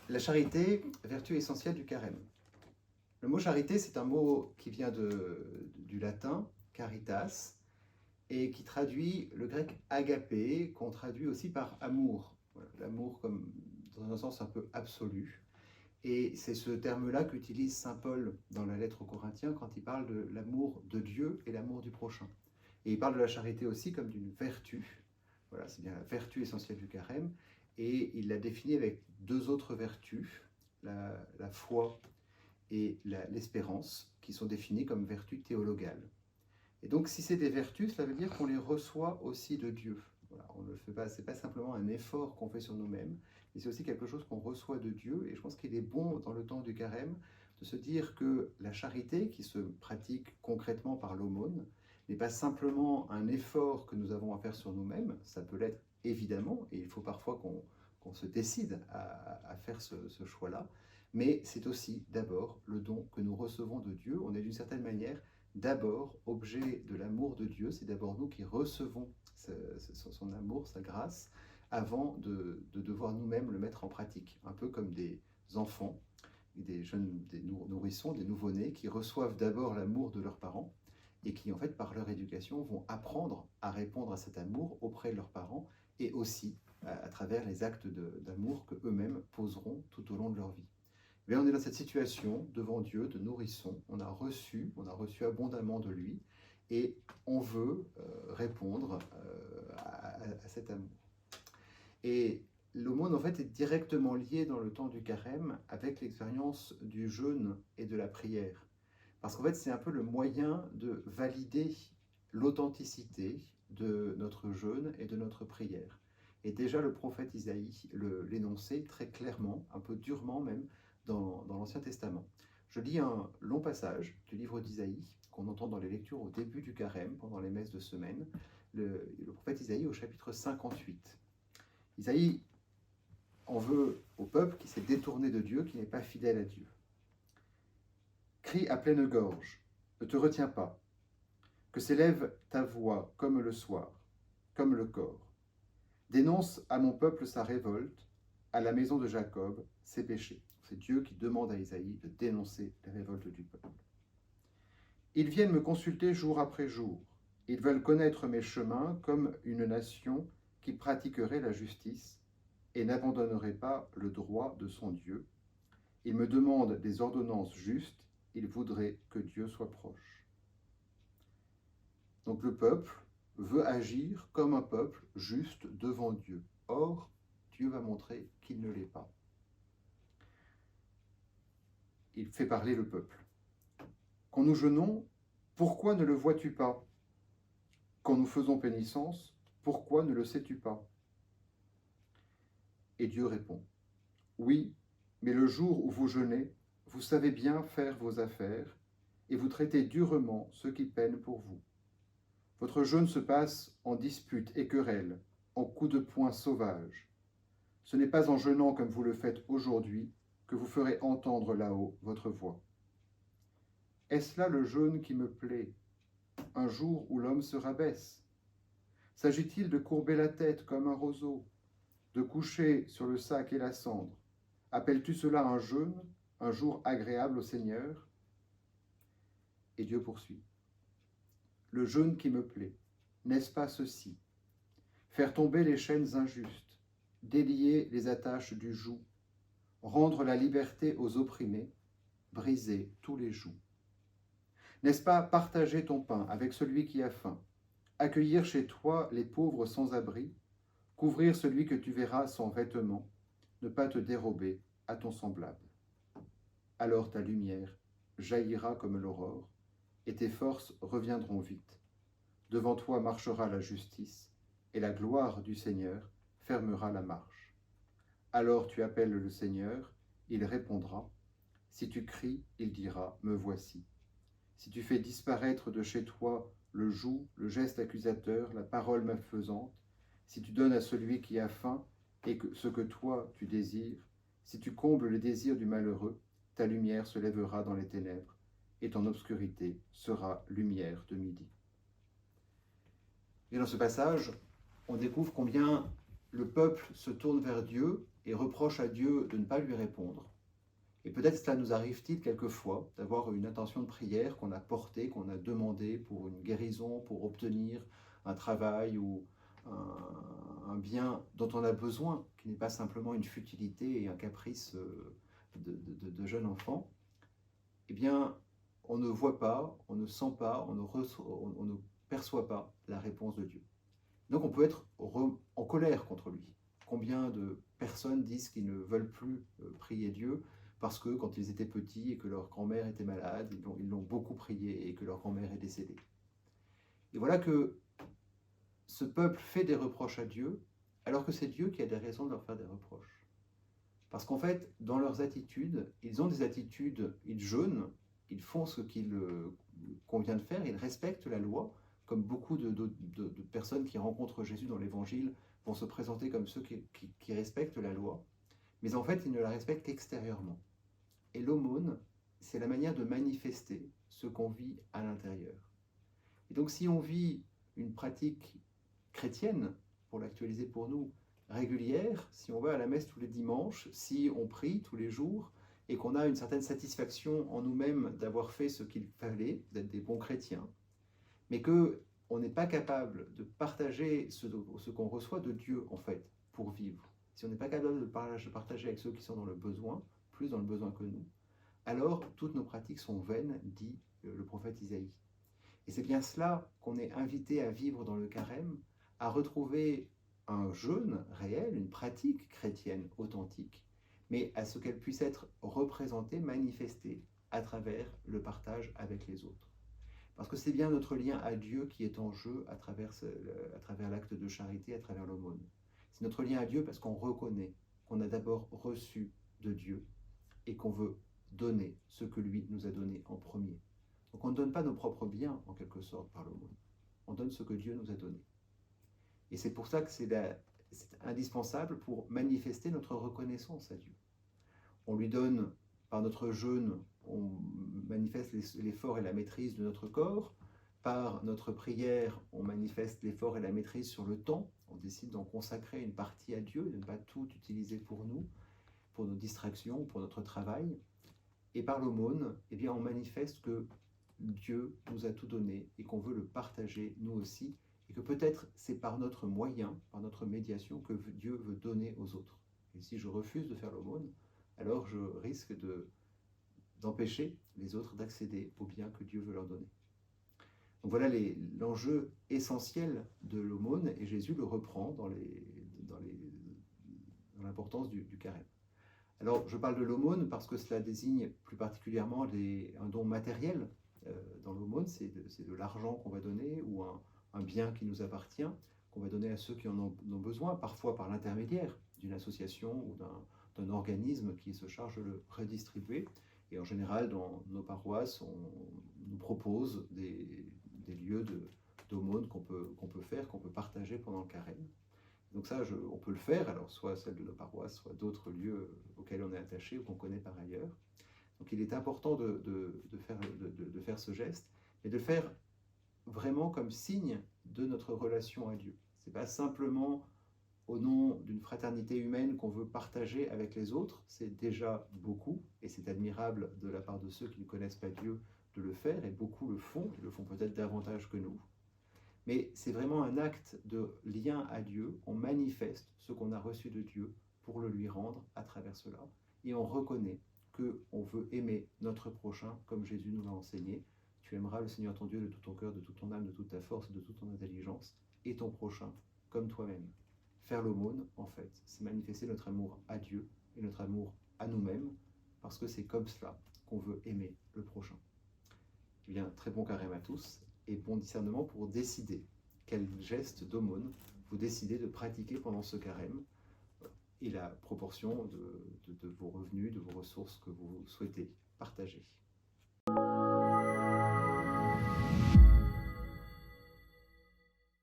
La charité, vertu essentielle du carême. Le mot charité, c'est un mot qui vient du latin, caritas, et qui traduit le grec agapé, qu'on traduit aussi par amour. Voilà, l'amour comme dans un sens un peu absolu. Et c'est ce terme-là qu'utilise saint Paul dans la lettre aux Corinthiens quand il parle de l'amour de Dieu et l'amour du prochain. Et il parle de la charité aussi comme d'une vertu. Voilà, c'est bien la vertu essentielle du carême. Et il l'a définie avec deux autres vertus, la foi et l'espérance, qui sont définies comme vertus théologales. Et donc, si c'est des vertus, cela veut dire qu'on les reçoit aussi de Dieu. Voilà, on ne le fait pas, c'est pas simplement un effort qu'on fait sur nous-mêmes, mais c'est aussi quelque chose qu'on reçoit de Dieu. Et je pense qu'il est bon, dans le temps du carême, de se dire que la charité, qui se pratique concrètement par l'aumône, n'est pas simplement un effort que nous avons à faire sur nous-mêmes. Ça peut l'être évidemment, et il faut parfois qu'on se décide à faire ce choix-là. Mais c'est aussi d'abord le don que nous recevons de Dieu. On est d'une certaine manière d'abord objet de l'amour de Dieu, c'est d'abord nous qui recevons son amour, sa grâce, avant de devoir nous-mêmes le mettre en pratique. Un peu comme des enfants, des nourrissons, des nouveau-nés, qui reçoivent d'abord l'amour de leurs parents, et qui, en fait, par leur éducation, vont apprendre à répondre à cet amour auprès de leurs parents, et aussi à travers les actes d'amour qu'eux-mêmes poseront tout au long de leur vie. Mais on est dans cette situation devant Dieu de nourrisson. On a reçu abondamment de lui et on veut répondre à cet amour. Et l'aumône, en fait, est directement lié dans le temps du carême avec l'expérience du jeûne et de la prière. Parce qu'en fait, c'est un peu le moyen de valider l'authenticité de notre jeûne et de notre prière. Et déjà, le prophète Isaïe l'énonçait très clairement, un peu durement même, dans l'Ancien Testament. Je lis un long passage du livre d'Isaïe qu'on entend dans les lectures au début du carême, pendant les messes de semaine, le prophète Isaïe au chapitre 58. Isaïe en veut au peuple qui s'est détourné de Dieu, qui n'est pas fidèle à Dieu. Crie à pleine gorge, ne te retiens pas, que s'élève ta voix comme le soir, comme le corps. Dénonce à mon peuple sa révolte, à la maison de Jacob ses péchés. C'est Dieu qui demande à Isaïe de dénoncer les révoltes du peuple. Ils viennent me consulter jour après jour. Ils veulent connaître mes chemins comme une nation qui pratiquerait la justice et n'abandonnerait pas le droit de son Dieu. Ils me demandent des ordonnances justes. Ils voudraient que Dieu soit proche. Donc le peuple veut agir comme un peuple juste devant Dieu. Or, Dieu va montrer qu'il ne l'est pas. Il fait parler le peuple. Quand nous jeûnons, pourquoi ne le vois-tu pas? Quand nous faisons pénitence, pourquoi ne le sais-tu pas? Et Dieu répond, oui, mais le jour où vous jeûnez, vous savez bien faire vos affaires et vous traitez durement ceux qui peinent pour vous. Votre jeûne se passe en disputes et querelles, en coups de poing sauvages. Ce n'est pas en jeûnant comme vous le faites aujourd'hui que vous ferez entendre là-haut votre voix. Est-ce là le jeûne qui me plaît, un jour où l'homme se rabaisse? S'agit-il de courber la tête comme un roseau, de coucher sur le sac et la cendre? Appelles-tu cela un jeûne, un jour agréable au Seigneur? Et Dieu poursuit. Le jeûne qui me plaît, n'est-ce pas ceci? Faire tomber les chaînes injustes, délier les attaches du joug, rendre la liberté aux opprimés, briser tous les jougs. N'est-ce pas partager ton pain avec celui qui a faim, accueillir chez toi les pauvres sans abri, couvrir celui que tu verras sans vêtements, ne pas te dérober à ton semblable? Alors ta lumière jaillira comme l'aurore, et tes forces reviendront vite. Devant toi marchera la justice, et la gloire du Seigneur fermera la marche. Alors tu appelles le Seigneur, il répondra. Si tu cries, il dira, me voici. Si tu fais disparaître de chez toi le joug, le geste accusateur, la parole malfaisante, si tu donnes à celui qui a faim et ce que toi tu désires, si tu combles les désirs du malheureux, ta lumière se lèvera dans les ténèbres et ton obscurité sera lumière de midi. Et dans ce passage, on découvre combien le peuple se tourne vers Dieu et reproche à Dieu de ne pas lui répondre. Et peut-être cela nous arrive-t-il quelquefois d'avoir une intention de prière qu'on a portée, qu'on a demandée pour une guérison, pour obtenir un travail ou un bien dont on a besoin, qui n'est pas simplement une futilité et un caprice de jeune enfant. Eh bien, on ne voit pas, on ne sent pas, on ne perçoit pas la réponse de Dieu. Donc on peut être en colère contre lui. Combien de personnes disent qu'ils ne veulent plus prier Dieu parce que quand ils étaient petits et que leur grand-mère était malade, ils l'ont beaucoup prié et que leur grand-mère est décédée. Et voilà que ce peuple fait des reproches à Dieu, alors que c'est Dieu qui a des raisons de leur faire des reproches. Parce qu'en fait, dans leurs attitudes, ils ont des attitudes, ils jeûnent, ils font ce qu'il convient de faire, ils respectent la loi, comme beaucoup de personnes qui rencontrent Jésus dans l'Évangile vont se présenter comme ceux qui respectent la loi, mais en fait, ils ne la respectent qu'extérieurement. Et l'aumône, c'est la manière de manifester ce qu'on vit à l'intérieur. Et donc, si on vit une pratique chrétienne, pour l'actualiser pour nous, régulière, si on va à la messe tous les dimanches, si on prie tous les jours, et qu'on a une certaine satisfaction en nous-mêmes d'avoir fait ce qu'il fallait, d'être des bons chrétiens, mais qu'on n'est pas capable de partager ce qu'on reçoit de Dieu, en fait, pour vivre. Si on n'est pas capable de partager avec ceux qui sont dans le besoin, plus dans le besoin que nous, alors toutes nos pratiques sont vaines, dit le prophète Isaïe. Et c'est bien cela qu'on est invité à vivre dans le carême, à retrouver un jeûne réel, une pratique chrétienne authentique, mais à ce qu'elle puisse être représentée, manifestée à travers le partage avec les autres. Parce que c'est bien notre lien à Dieu qui est en jeu à travers l'acte de charité, à travers l'aumône. C'est notre lien à Dieu parce qu'on reconnaît qu'on a d'abord reçu de Dieu et qu'on veut donner ce que lui nous a donné en premier. Donc on ne donne pas nos propres biens, en quelque sorte, par l'aumône. On donne ce que Dieu nous a donné. Et c'est pour ça que c'est indispensable pour manifester notre reconnaissance à Dieu. On lui donne, par notre jeûne, on manifeste l'effort et la maîtrise de notre corps. Par notre prière, on manifeste l'effort et la maîtrise sur le temps. On décide d'en consacrer une partie à Dieu, de ne pas tout utiliser pour nous, pour nos distractions, pour notre travail. Et par l'aumône, eh bien, on manifeste que Dieu nous a tout donné et qu'on veut le partager nous aussi, et que peut-être c'est par notre moyen, par notre médiation, que Dieu veut donner aux autres. Et si je refuse de faire l'aumône, alors je risque d'empêcher les autres d'accéder au bien que Dieu veut leur donner. Donc voilà l'enjeu essentiel de l'aumône, et Jésus le reprend dans l'importance du carême. Alors je parle de l'aumône parce que cela désigne plus particulièrement un don matériel. Dans l'aumône, c'est de l'argent qu'on va donner ou un bien qui nous appartient, qu'on va donner à ceux qui en ont besoin, parfois par l'intermédiaire d'une association ou d'un organisme qui se charge de le redistribuer. Et en général, dans nos paroisses, on nous propose des lieux d'aumône qu'on peut faire, qu'on peut partager pendant le carême. Donc ça, on peut le faire, alors soit celle de nos paroisses, soit d'autres lieux auxquels on est attaché ou qu'on connaît par ailleurs. Donc il est important de faire ce geste, et de le faire vraiment comme signe de notre relation à Dieu. Ce n'est pas simplement au nom d'une fraternité humaine qu'on veut partager avec les autres, c'est déjà beaucoup, et c'est admirable de la part de ceux qui ne connaissent pas Dieu de le faire, et beaucoup le font, ils le font peut-être davantage que nous. Mais c'est vraiment un acte de lien à Dieu, on manifeste ce qu'on a reçu de Dieu pour le lui rendre à travers cela, et on reconnaît qu'on veut aimer notre prochain comme Jésus nous l'a enseigné. Tu aimeras le Seigneur ton Dieu de tout ton cœur, de toute ton âme, de toute ta force, de toute ton intelligence, et ton prochain comme toi-même. Faire l'aumône, en fait, c'est manifester notre amour à Dieu et notre amour à nous-mêmes, parce que c'est comme cela qu'on veut aimer le prochain. Eh bien, très bon carême à tous, et bon discernement pour décider quel geste d'aumône vous décidez de pratiquer pendant ce carême, et la proportion de vos revenus, de vos ressources que vous souhaitez partager.